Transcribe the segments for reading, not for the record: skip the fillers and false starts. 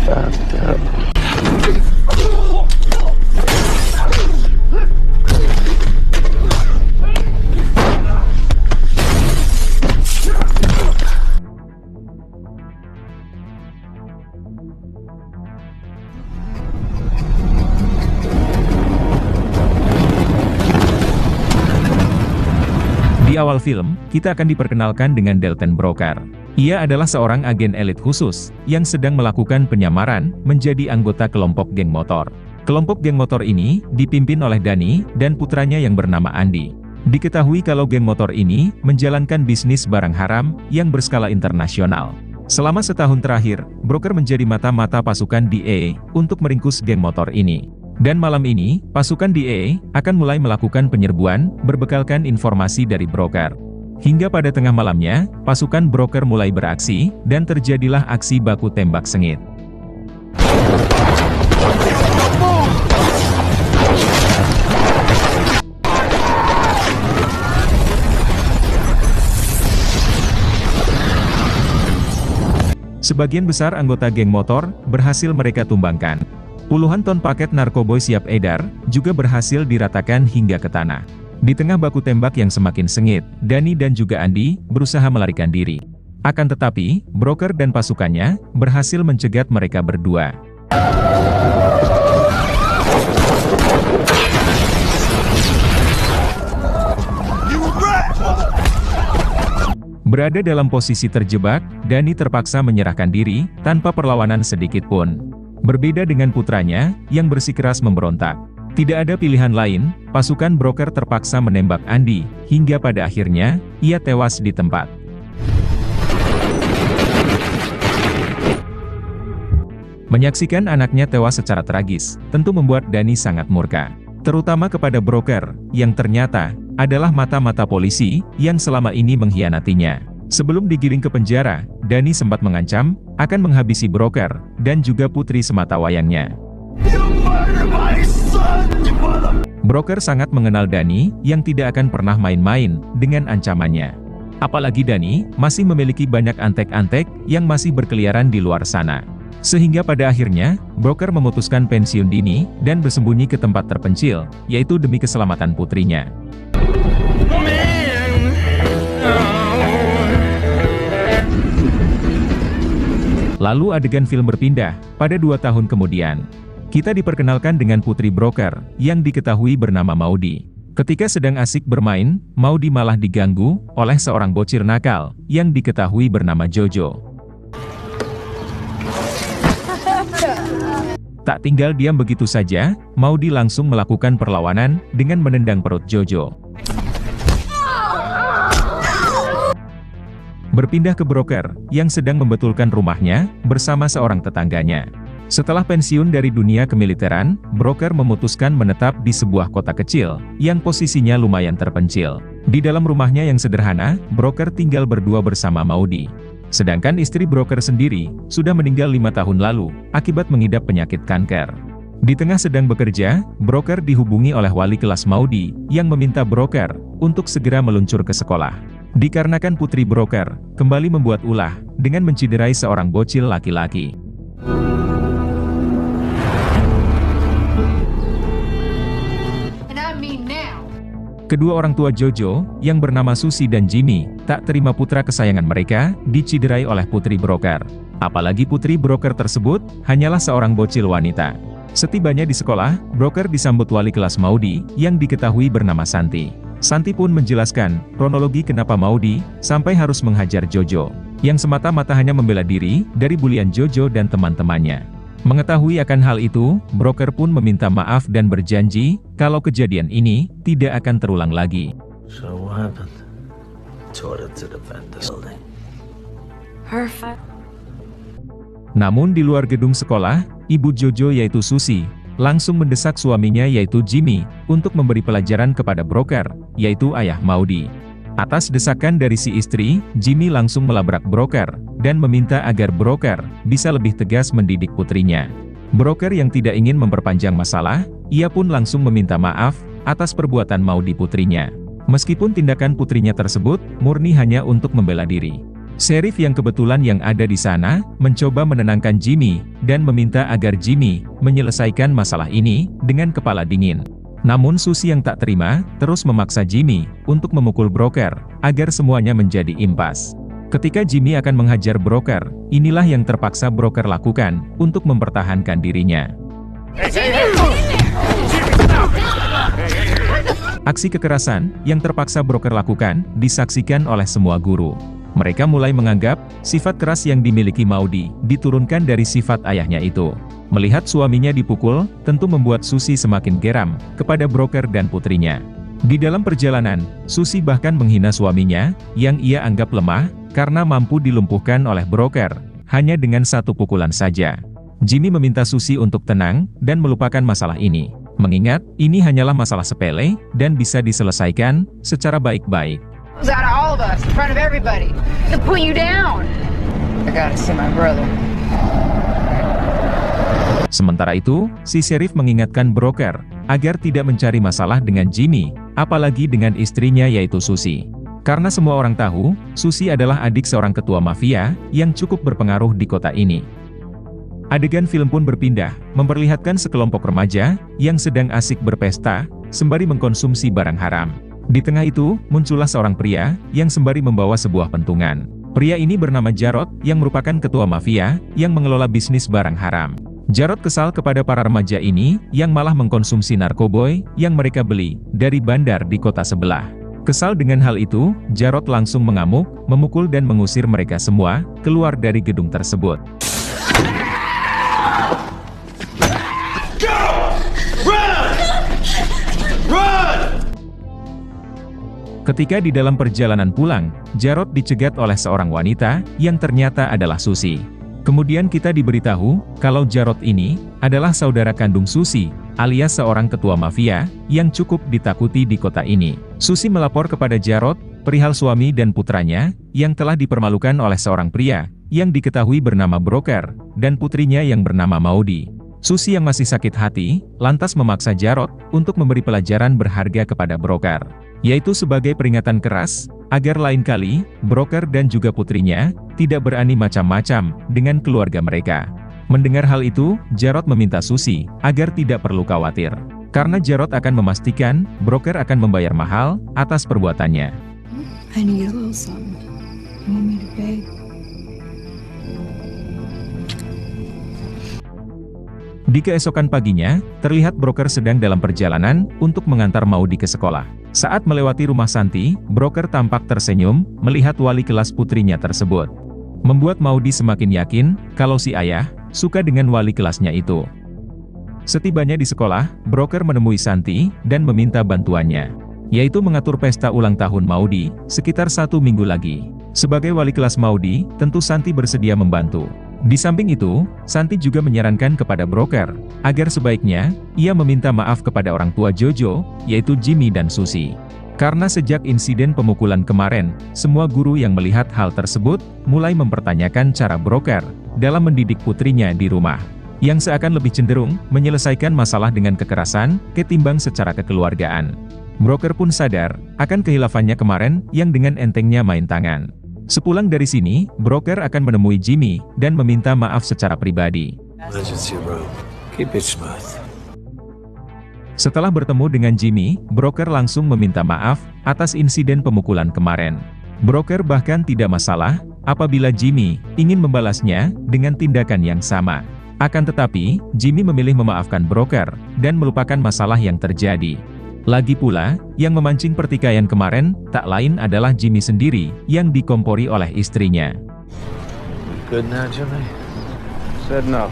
Di awal film, kita akan diperkenalkan dengan Dalton Broker. Ia adalah seorang agen elit khusus, yang sedang melakukan penyamaran, menjadi anggota kelompok geng motor. Kelompok geng motor ini, dipimpin oleh Danny, dan putranya yang bernama Andy. Diketahui kalau geng motor ini, menjalankan bisnis barang haram, yang berskala internasional. Selama setahun terakhir, Broker menjadi mata-mata pasukan DEA, untuk meringkus geng motor ini. Dan malam ini, pasukan DEA akan mulai melakukan penyerbuan, berbekalkan informasi dari Broker. Hingga pada tengah malamnya, pasukan Broker mulai beraksi, dan terjadilah aksi baku tembak sengit. Sebagian besar anggota geng motor, berhasil mereka tumbangkan. Puluhan ton paket narkoba siap edar, juga berhasil diratakan hingga ke tanah. Di tengah baku tembak yang semakin sengit, Danny dan juga Andy, berusaha melarikan diri. Akan tetapi, Broker dan pasukannya, berhasil mencegat mereka berdua. Berada dalam posisi terjebak, Danny terpaksa menyerahkan diri, tanpa perlawanan sedikit pun. Berbeda dengan putranya, yang bersikeras memberontak. Tidak ada pilihan lain, pasukan Broker terpaksa menembak Andy, hingga pada akhirnya, ia tewas di tempat. Menyaksikan anaknya tewas secara tragis, tentu membuat Danny sangat murka. Terutama kepada Broker, yang ternyata, adalah mata-mata polisi, yang selama ini mengkhianatinya. Sebelum digiring ke penjara, Danny sempat mengancam, akan menghabisi Broker, dan juga putri sematawayangnya. Broker sangat mengenal Danny, yang tidak akan pernah main-main, dengan ancamannya. Apalagi Danny, masih memiliki banyak antek-antek, yang masih berkeliaran di luar sana. Sehingga pada akhirnya, Broker memutuskan pensiun dini, dan bersembunyi ke tempat terpencil, yaitu demi keselamatan putrinya. Lalu adegan film berpindah, pada 2 tahun kemudian. Kita diperkenalkan dengan putri Broker, yang diketahui bernama Maudie. Ketika sedang asik bermain, Maudie malah diganggu, oleh seorang bocil nakal, yang diketahui bernama Jojo. Tak tinggal diam begitu saja, Maudie langsung melakukan perlawanan, dengan menendang perut Jojo. Berpindah ke Broker, yang sedang membetulkan rumahnya, bersama seorang tetangganya. Setelah pensiun dari dunia kemiliteran, Broker memutuskan menetap di sebuah kota kecil, yang posisinya lumayan terpencil. Di dalam rumahnya yang sederhana, Broker tinggal berdua bersama Maudie. Sedangkan istri Broker sendiri, sudah meninggal 5 tahun lalu, akibat mengidap penyakit kanker. Di tengah sedang bekerja, Broker dihubungi oleh wali kelas Maudie, yang meminta Broker, untuk segera meluncur ke sekolah. Dikarenakan putri Broker, kembali membuat ulah, dengan menciderai seorang bocil laki-laki. Kedua orang tua Jojo, yang bernama Susie dan Jimmy, tak terima putra kesayangan mereka, diciderai oleh putri Broker. Apalagi putri Broker tersebut, hanyalah seorang bocil wanita. Setibanya di sekolah, Broker disambut wali kelas Maudie, yang diketahui bernama Santi. Santi pun menjelaskan, kronologi kenapa Maudie, sampai harus menghajar Jojo, yang semata-mata hanya membela diri, dari bulian Jojo dan teman-temannya. Mengetahui akan hal itu, Broker pun meminta maaf dan berjanji, kalau kejadian ini, tidak akan terulang lagi. Namun di luar gedung sekolah, ibu Jojo yaitu Susie, langsung mendesak suaminya yaitu Jimmy, untuk memberi pelajaran kepada Broker, yaitu ayah Maudie. Atas desakan dari si istri, Jimmy langsung melabrak Broker, dan meminta agar Broker, bisa lebih tegas mendidik putrinya. Broker yang tidak ingin memperpanjang masalah, ia pun langsung meminta maaf, atas perbuatan Maudie putrinya. Meskipun tindakan putrinya tersebut, murni hanya untuk membela diri. Sheriff yang kebetulan yang ada di sana, mencoba menenangkan Jimmy, dan meminta agar Jimmy menyelesaikan masalah ini dengan kepala dingin. Namun Susie yang tak terima, terus memaksa Jimmy untuk memukul broker, agar semuanya menjadi impas. Ketika Jimmy akan menghajar broker, inilah yang terpaksa broker lakukan untuk mempertahankan dirinya. Aksi kekerasan yang terpaksa broker lakukan disaksikan oleh semua guru. Mereka mulai menganggap sifat keras yang dimiliki Maudy diturunkan dari sifat ayahnya itu. Melihat suaminya dipukul, tentu membuat Susie semakin geram kepada broker dan putrinya. Di dalam perjalanan, Susie bahkan menghina suaminya, yang ia anggap lemah, karena mampu dilumpuhkan oleh broker, hanya dengan satu pukulan saja. Jimmy meminta Susie untuk tenang, dan melupakan masalah ini. Mengingat, ini hanyalah masalah sepele, dan bisa diselesaikan secara baik-baik. Out of all of us, in front of everybody, to put you down. I gotta see my brother. Sementara itu, si sheriff mengingatkan broker agar tidak mencari masalah dengan Jimmy, apalagi dengan istrinya yaitu Susie. Karena semua orang tahu, Susie adalah adik seorang ketua mafia yang cukup berpengaruh di kota ini. Adegan film pun berpindah, memperlihatkan sekelompok remaja yang sedang asik berpesta sembari mengkonsumsi barang haram. Di tengah itu, muncullah seorang pria yang sembari membawa sebuah pentungan. Pria ini bernama Jarod, yang merupakan ketua mafia yang mengelola bisnis barang haram. Jarod kesal kepada para remaja ini yang malah mengkonsumsi narkoboy yang mereka beli dari bandar di kota sebelah. Kesal dengan hal itu, Jarod langsung mengamuk, memukul dan mengusir mereka semua keluar dari gedung tersebut. Ketika di dalam perjalanan pulang, Jarod dicegat oleh seorang wanita yang ternyata adalah Susie. Kemudian kita diberitahu kalau Jarod ini adalah saudara kandung Susie, alias seorang ketua mafia yang cukup ditakuti di kota ini. Susie melapor kepada Jarod perihal suami dan putranya yang telah dipermalukan oleh seorang pria yang diketahui bernama Broker dan putrinya yang bernama Maudy. Susie yang masih sakit hati lantas memaksa Jarod untuk memberi pelajaran berharga kepada Broker, yaitu sebagai peringatan keras agar lain kali Broker dan juga putrinya tidak berani macam-macam dengan keluarga mereka. Mendengar hal itu, Jarod meminta Susie agar tidak perlu khawatir, karena Jarod akan memastikan Broker akan membayar mahal atas perbuatannya. I need a little something. You want me to pay? Di keesokan paginya, terlihat Broker sedang dalam perjalanan untuk mengantar Maudy ke sekolah. Saat melewati rumah Santi, Broker tampak tersenyum melihat wali kelas putrinya tersebut. Membuat Maudy semakin yakin kalau si ayah suka dengan wali kelasnya itu. Setibanya di sekolah, Broker menemui Santi dan meminta bantuannya, yaitu mengatur pesta ulang tahun Maudy sekitar 1 minggu lagi. Sebagai wali kelas Maudy, tentu Santi bersedia membantu. Di samping itu, Santi juga menyarankan kepada Broker agar sebaiknya ia meminta maaf kepada orang tua Jojo, yaitu Jimmy dan Susie. Karena sejak insiden pemukulan kemarin, semua guru yang melihat hal tersebut mulai mempertanyakan cara Broker dalam mendidik putrinya di rumah, yang seakan lebih cenderung menyelesaikan masalah dengan kekerasan ketimbang secara kekeluargaan. Broker pun sadar akan kehilafannya kemarin yang dengan entengnya main tangan. Sepulang dari sini, Broker akan menemui Jimmy dan meminta maaf secara pribadi. Setelah bertemu dengan Jimmy, Broker langsung meminta maaf atas insiden pemukulan kemarin. Broker bahkan tidak masalah apabila Jimmy ingin membalasnya dengan tindakan yang sama. Akan tetapi, Jimmy memilih memaafkan Broker dan melupakan masalah yang terjadi. Lagi pula, yang memancing pertikaian kemarin, tak lain adalah Jimmy sendiri, yang dikompori oleh istrinya. Good now, Jimmy? Said no.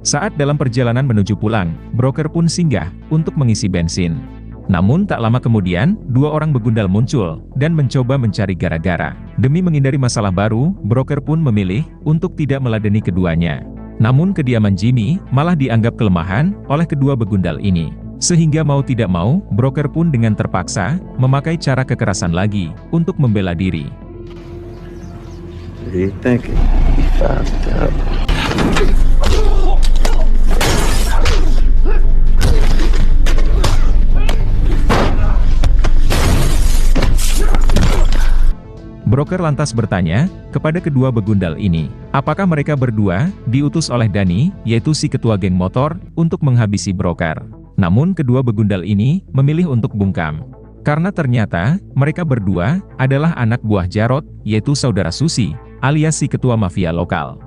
Saat dalam perjalanan menuju pulang, Broker pun singgah untuk mengisi bensin. Namun tak lama kemudian, 2 orang begundal muncul, dan mencoba mencari gara-gara. Demi menghindari masalah baru, Broker pun memilih untuk tidak meladeni keduanya. Namun kediaman Jimmy malah dianggap kelemahan oleh kedua begundal ini. Sehingga mau tidak mau, Broker pun dengan terpaksa memakai cara kekerasan lagi untuk membela diri. What are you thinking? Fucked up. Broker lantas bertanya kepada kedua begundal ini, apakah mereka berdua diutus oleh Dani, yaitu si ketua geng motor, untuk menghabisi broker. Namun kedua begundal ini memilih untuk bungkam. Karena ternyata mereka berdua adalah anak buah Jarod, yaitu saudara Susi, alias si ketua mafia lokal.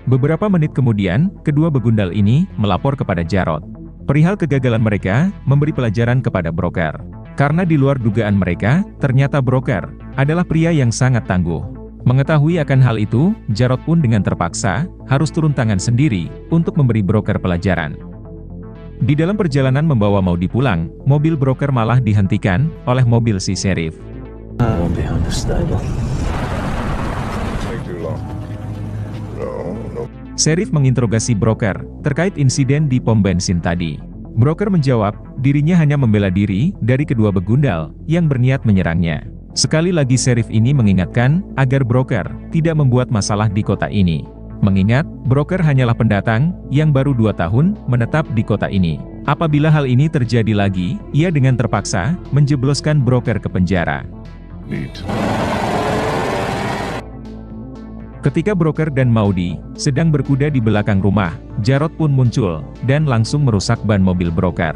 Beberapa menit kemudian, kedua begundal ini melapor kepada Jarod perihal kegagalan mereka memberi pelajaran kepada broker. Karena di luar dugaan mereka, ternyata broker adalah pria yang sangat tangguh. Mengetahui akan hal itu, Jarod pun dengan terpaksa harus turun tangan sendiri untuk memberi broker pelajaran. Di dalam perjalanan membawa Maudi pulang, mobil broker malah dihentikan oleh mobil si Sheriff. Sheriff menginterogasi broker terkait insiden di pom bensin tadi. Broker menjawab, dirinya hanya membela diri dari kedua begundal yang berniat menyerangnya. Sekali lagi Sheriff ini mengingatkan agar broker tidak membuat masalah di kota ini. Mengingat, broker hanyalah pendatang yang baru 2 tahun menetap di kota ini. Apabila hal ini terjadi lagi, ia dengan terpaksa menjebloskan broker ke penjara. Ketika broker dan Maudi sedang berkuda di belakang rumah, Jarod pun muncul dan langsung merusak ban mobil broker.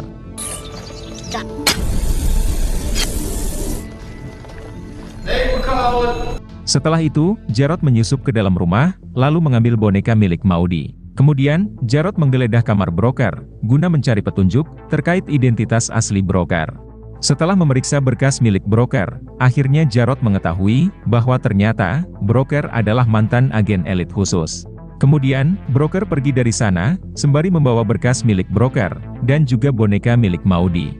Setelah itu, Jarod menyusup ke dalam rumah, lalu mengambil boneka milik Maudi. Kemudian, Jarod menggeledah kamar broker, guna mencari petunjuk terkait identitas asli broker. Setelah memeriksa berkas milik broker, akhirnya Jarod mengetahui bahwa ternyata broker adalah mantan agen elit khusus. Kemudian, broker pergi dari sana, sembari membawa berkas milik broker, dan juga boneka milik Maudi.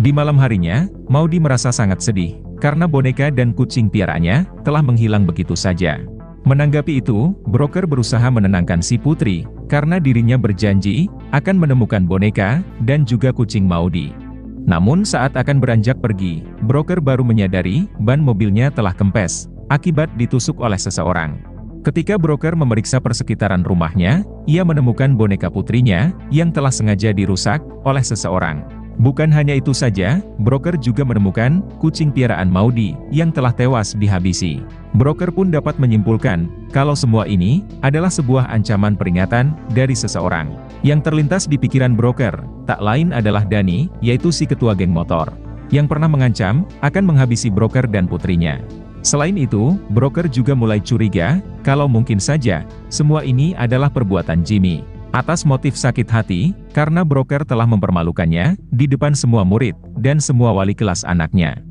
Di malam harinya, Maudi merasa sangat sedih, karena boneka dan kucing piaraannya telah menghilang begitu saja. Menanggapi itu, broker berusaha menenangkan si putri, karena dirinya berjanji akan menemukan boneka dan juga kucing Maudi. Namun saat akan beranjak pergi, broker baru menyadari ban mobilnya telah kempes, akibat ditusuk oleh seseorang. Ketika broker memeriksa persekitaran rumahnya, ia menemukan boneka putrinya yang telah sengaja dirusak oleh seseorang. Bukan hanya itu saja, broker juga menemukan kucing piaraan Maudi yang telah tewas dihabisi. Broker pun dapat menyimpulkan kalau semua ini adalah sebuah ancaman peringatan dari seseorang. Yang terlintas di pikiran broker tak lain adalah Dani, yaitu si ketua geng motor, yang pernah mengancam akan menghabisi broker dan putrinya. Selain itu, broker juga mulai curiga kalau mungkin saja semua ini adalah perbuatan Jimmy. Atas motif sakit hati, karena broker telah mempermalukannya di depan semua murid dan semua wali kelas anaknya.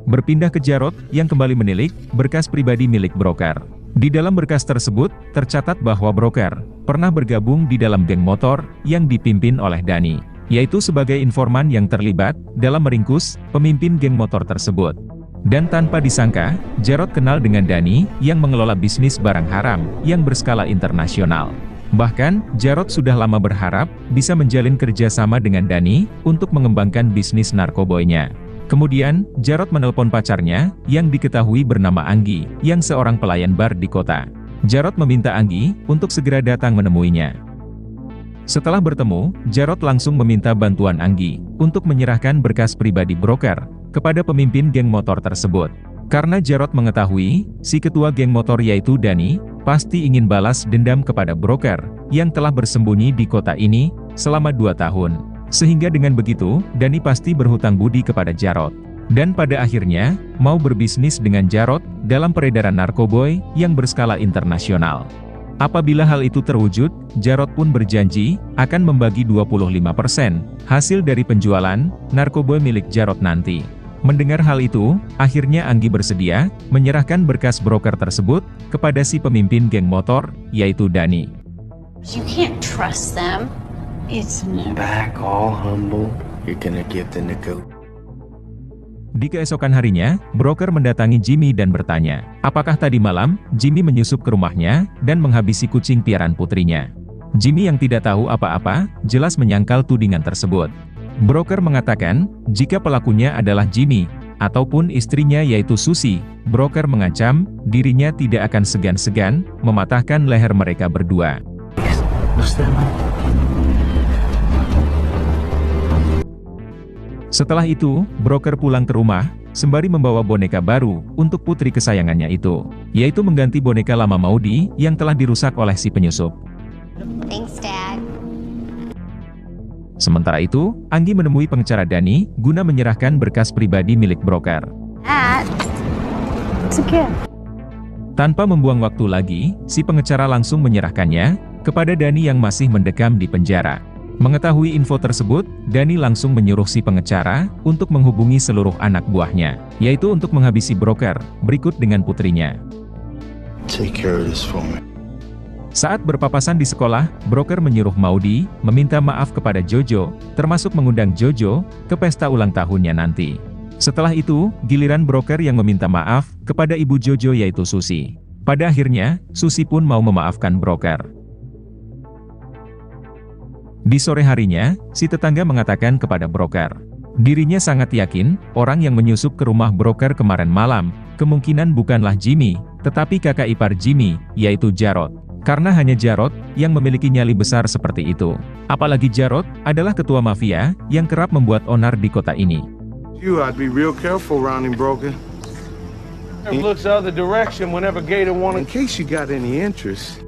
Berpindah ke Jarod yang kembali menilik berkas pribadi milik broker. Di dalam berkas tersebut, tercatat bahwa broker pernah bergabung di dalam geng motor yang dipimpin oleh Dani, yaitu sebagai informan yang terlibat dalam meringkus pemimpin geng motor tersebut. Dan tanpa disangka, Jarod kenal dengan Dani yang mengelola bisnis barang haram yang berskala internasional. Bahkan, Jarod sudah lama berharap bisa menjalin kerjasama dengan Dani untuk mengembangkan bisnis narkoboynya. Kemudian, Jarod menelpon pacarnya yang diketahui bernama Anggi, yang seorang pelayan bar di kota. Jarod meminta Anggi untuk segera datang menemuinya. Setelah bertemu, Jarod langsung meminta bantuan Anggi untuk menyerahkan berkas pribadi broker kepada pemimpin geng motor tersebut. Karena Jarod mengetahui, si ketua geng motor yaitu Dani, pasti ingin balas dendam kepada broker yang telah bersembunyi di kota ini selama 2 tahun. Sehingga dengan begitu, Dani pasti berhutang budi kepada Jarod. Dan pada akhirnya, mau berbisnis dengan Jarod dalam peredaran narkoboy yang berskala internasional. Apabila hal itu terwujud, Jarod pun berjanji akan membagi 25% hasil dari penjualan narkoboy milik Jarod nanti. Mendengar hal itu, akhirnya Anggi bersedia menyerahkan berkas broker tersebut kepada si pemimpin geng motor, yaitu Dani. You can't trust them. It's never. Back all humble, you're gonna give them the goat. Di keesokan harinya, broker mendatangi Jimmy dan bertanya, apakah tadi malam Jimmy menyusup ke rumahnya dan menghabisi kucing piaraan putrinya. Jimmy yang tidak tahu apa-apa, jelas menyangkal tudingan tersebut. Broker mengatakan, jika pelakunya adalah Jimmy, ataupun istrinya yaitu Susi, broker mengancam, dirinya tidak akan segan-segan mematahkan leher mereka berdua. Setelah itu, broker pulang ke rumah, sembari membawa boneka baru untuk putri kesayangannya itu, yaitu mengganti boneka lama Maudy yang telah dirusak oleh si penyusup. Thanks, Dad. Sementara itu, Anggi menemui pengacara Dani guna menyerahkan berkas pribadi milik broker. Dad. It's a gift. Tanpa membuang waktu lagi, si pengacara langsung menyerahkannya kepada Dani yang masih mendekam di penjara. Mengetahui info tersebut, Dani langsung menyuruh si pengacara untuk menghubungi seluruh anak buahnya, yaitu untuk menghabisi broker, berikut dengan putrinya. Take care of this for me. Saat berpapasan di sekolah, broker menyuruh Maudy meminta maaf kepada Jojo, termasuk mengundang Jojo ke pesta ulang tahunnya nanti. Setelah itu, giliran broker yang meminta maaf kepada ibu Jojo yaitu Susi. Pada akhirnya, Susi pun mau memaafkan broker. Di sore harinya, si tetangga mengatakan kepada broker, dirinya sangat yakin, orang yang menyusup ke rumah broker kemarin malam, kemungkinan bukanlah Jimmy, tetapi kakak ipar Jimmy, yaitu Jarod. Karena hanya Jarod yang memiliki nyali besar seperti itu. Apalagi Jarod adalah ketua mafia yang kerap membuat onar di kota ini. I'd be real careful around him, broker. He looks the other direction whenever Gator wanted. In case you got any interest.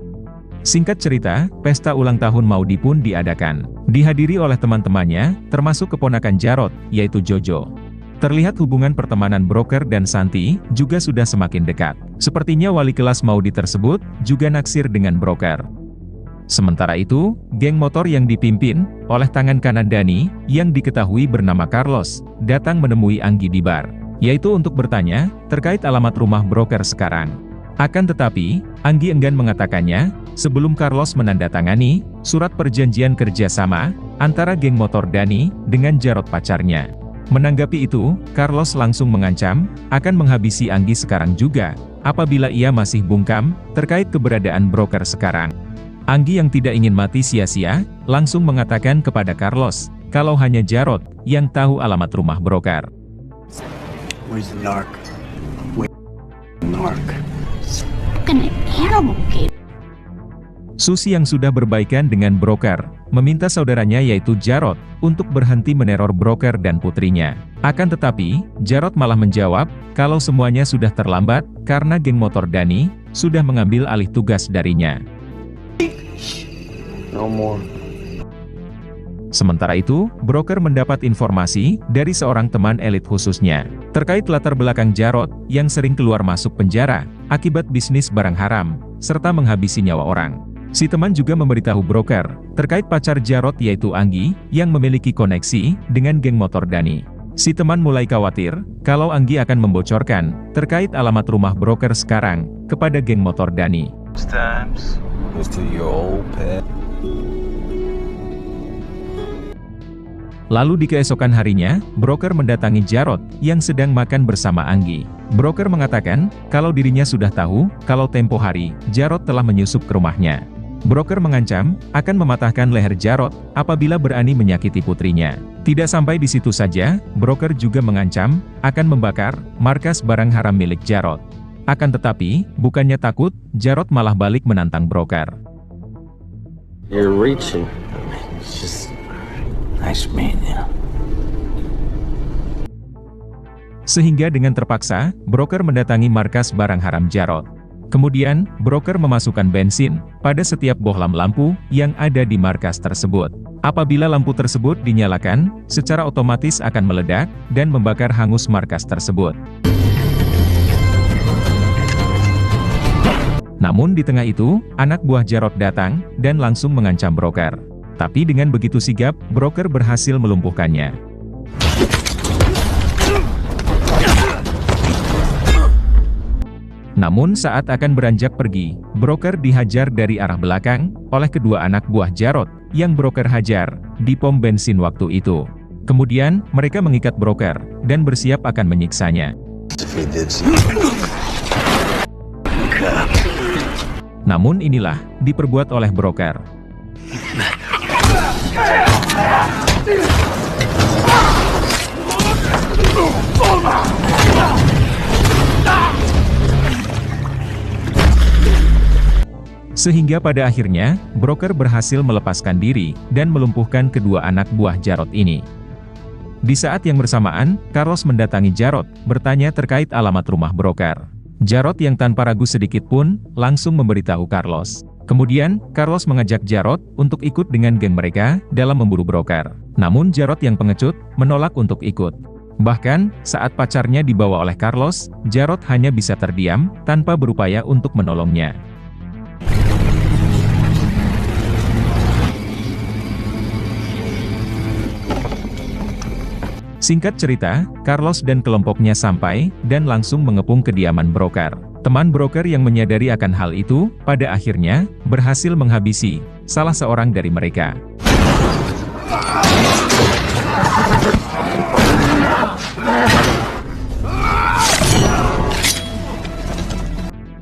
Singkat cerita, pesta ulang tahun Maudy pun diadakan. Dihadiri oleh teman-temannya, termasuk keponakan Jarod, yaitu Jojo. Terlihat hubungan pertemanan broker dan Santi juga sudah semakin dekat. Sepertinya wali kelas Maudy tersebut juga naksir dengan broker. Sementara itu, geng motor yang dipimpin oleh tangan kanan Dani, yang diketahui bernama Carlos, datang menemui Anggi di bar, yaitu untuk bertanya terkait alamat rumah broker sekarang. Akan tetapi, Anggi enggan mengatakannya, sebelum Carlos menandatangani surat perjanjian kerjasama antara geng motor Dani dengan Jarod pacarnya. Menanggapi itu, Carlos langsung mengancam akan menghabisi Anggi sekarang juga, apabila ia masih bungkam terkait keberadaan broker sekarang. Anggi yang tidak ingin mati sia-sia, langsung mengatakan kepada Carlos, kalau hanya Jarod yang tahu alamat rumah broker. Where's the narc? Where's the narc? An animal, Gator. Susi yang sudah berbaikan dengan broker, meminta saudaranya yaitu Jarod, untuk berhenti meneror broker dan putrinya. Akan tetapi, Jarod malah menjawab, kalau semuanya sudah terlambat, karena geng motor Dani, sudah mengambil alih tugas darinya. No more. Sementara itu, broker mendapat informasi dari seorang teman elit khususnya, terkait latar belakang Jarod, yang sering keluar masuk penjara, akibat bisnis barang haram, serta menghabisi nyawa orang. Si teman juga memberitahu broker, terkait pacar Jarod yaitu Anggi, yang memiliki koneksi dengan geng motor Dani. Si teman mulai khawatir, kalau Anggi akan membocorkan, terkait alamat rumah broker sekarang, kepada geng motor Dani. Lalu di keesokan harinya, broker mendatangi Jarod, yang sedang makan bersama Anggi. Broker mengatakan, kalau dirinya sudah tahu, kalau tempo hari, Jarod telah menyusup ke rumahnya. Broker mengancam, akan mematahkan leher Jarod, apabila berani menyakiti putrinya. Tidak sampai di situ saja, broker juga mengancam, akan membakar markas barang haram milik Jarod. Akan tetapi, bukannya takut, Jarod malah balik menantang broker. You're reaching. It's just nice meeting you. Sehingga dengan terpaksa, broker mendatangi markas barang haram Jarod. Kemudian, broker memasukkan bensin pada setiap bohlam lampu yang ada di markas tersebut. Apabila lampu tersebut dinyalakan, secara otomatis akan meledak dan membakar hangus markas tersebut. Namun di tengah itu, anak buah Jarod datang dan langsung mengancam broker. Tapi dengan begitu sigap, broker berhasil melumpuhkannya. Namun saat akan beranjak pergi, broker dihajar dari arah belakang oleh kedua anak buah Jarod yang broker hajar di pom bensin waktu itu. Kemudian, mereka mengikat broker dan bersiap akan menyiksanya. Namun inilah diperbuat oleh broker. Sehingga pada akhirnya, broker berhasil melepaskan diri dan melumpuhkan kedua anak buah Jarod ini. Di saat yang bersamaan, Carlos mendatangi Jarod, bertanya terkait alamat rumah broker. Jarod yang tanpa ragu sedikit pun, langsung memberitahu Carlos. Kemudian, Carlos mengajak Jarod untuk ikut dengan geng mereka dalam memburu broker. Namun Jarod yang pengecut, menolak untuk ikut. Bahkan, saat pacarnya dibawa oleh Carlos, Jarod hanya bisa terdiam, tanpa berupaya untuk menolongnya. Singkat cerita, Carlos dan kelompoknya sampai, dan langsung mengepung kediaman broker. Teman broker yang menyadari akan hal itu, pada akhirnya, berhasil menghabisi salah seorang dari mereka.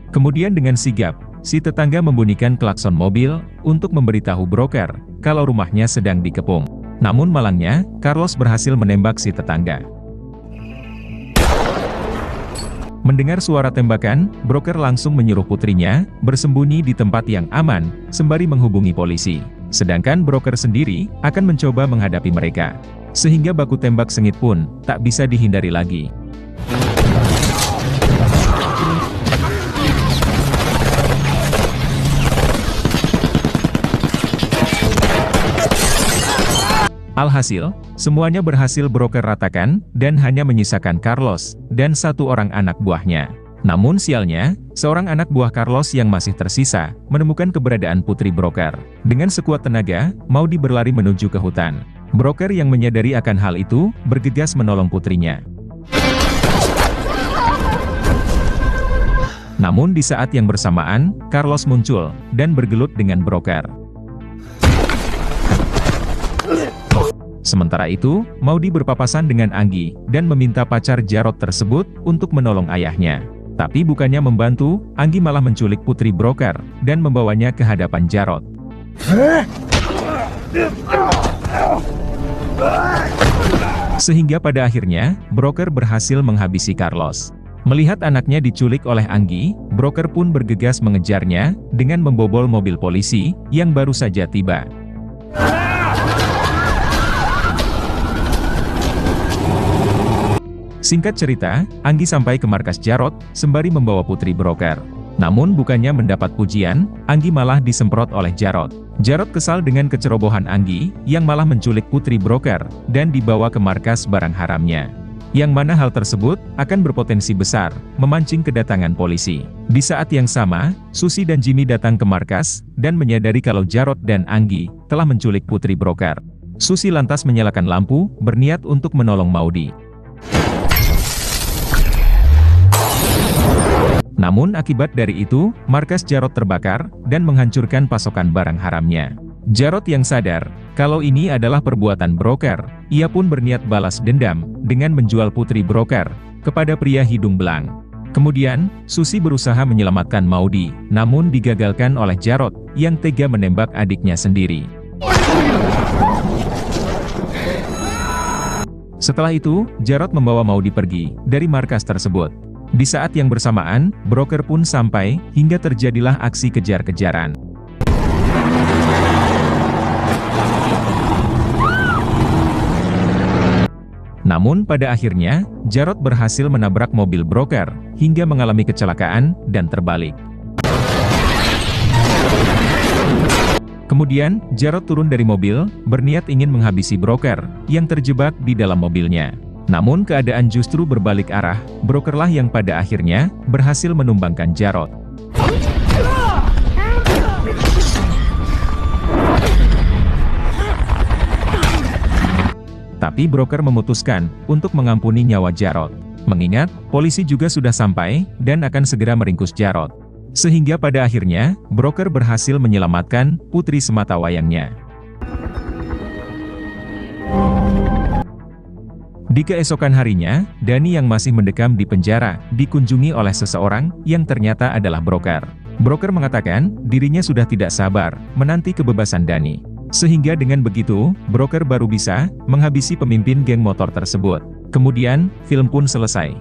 Kemudian dengan sigap, si tetangga membunyikan klakson mobil, untuk memberitahu broker, kalau rumahnya sedang dikepung. Namun malangnya, Carlos berhasil menembak si tetangga. Mendengar suara tembakan, broker langsung menyuruh putrinya, bersembunyi di tempat yang aman, sembari menghubungi polisi. Sedangkan broker sendiri, akan mencoba menghadapi mereka. Sehingga baku tembak sengit pun, tak bisa dihindari lagi. Alhasil, semuanya berhasil broker ratakan, dan hanya menyisakan Carlos, dan satu orang anak buahnya. Namun sialnya, seorang anak buah Carlos yang masih tersisa, menemukan keberadaan putri broker. Dengan sekuat tenaga, Maudie berlari menuju ke hutan. Broker yang menyadari akan hal itu, bergegas menolong putrinya. Namun di saat yang bersamaan, Carlos muncul, dan bergelut dengan broker. Sementara itu, Maudie berpapasan dengan Anggi, dan meminta pacar Jarod tersebut, untuk menolong ayahnya. Tapi bukannya membantu, Anggi malah menculik putri broker, dan membawanya ke hadapan Jarod. Sehingga pada akhirnya, broker berhasil menghabisi Carlos. Melihat anaknya diculik oleh Anggi, broker pun bergegas mengejarnya, dengan membobol mobil polisi, yang baru saja tiba. Singkat cerita, Anggi sampai ke markas Jarod, sembari membawa putri broker. Namun bukannya mendapat pujian, Anggi malah disemprot oleh Jarod. Jarod kesal dengan kecerobohan Anggi, yang malah menculik putri broker, dan dibawa ke markas barang haramnya. Yang mana hal tersebut, akan berpotensi besar, memancing kedatangan polisi. Di saat yang sama, Susi dan Jimmy datang ke markas, dan menyadari kalau Jarod dan Anggi, telah menculik putri broker. Susi lantas menyalakan lampu, berniat untuk menolong Maudie. Namun akibat dari itu, markas Jarod terbakar, dan menghancurkan pasokan barang haramnya. Jarod yang sadar, kalau ini adalah perbuatan broker, ia pun berniat balas dendam, dengan menjual putri broker, kepada pria hidung belang. Kemudian, Susi berusaha menyelamatkan Maudie, namun digagalkan oleh Jarod, yang tega menembak adiknya sendiri. Setelah itu, Jarod membawa Maudie pergi, dari markas tersebut. Di saat yang bersamaan, broker pun sampai, hingga terjadilah aksi kejar-kejaran. Namun pada akhirnya, Jarod berhasil menabrak mobil broker, hingga mengalami kecelakaan, dan terbalik. Kemudian, Jarod turun dari mobil, berniat ingin menghabisi broker, yang terjebak di dalam mobilnya. Namun keadaan justru berbalik arah, brokerlah yang pada akhirnya, berhasil menumbangkan Jarod. Tapi broker memutuskan, untuk mengampuni nyawa Jarod. Mengingat, polisi juga sudah sampai, dan akan segera meringkus Jarod. Sehingga pada akhirnya, broker berhasil menyelamatkan, putri sematawayangnya. Di keesokan harinya, Dani yang masih mendekam di penjara, dikunjungi oleh seseorang, yang ternyata adalah broker. Broker mengatakan, dirinya sudah tidak sabar, menanti kebebasan Dani. Sehingga dengan begitu, broker baru bisa, menghabisi pemimpin geng motor tersebut. Kemudian, film pun selesai.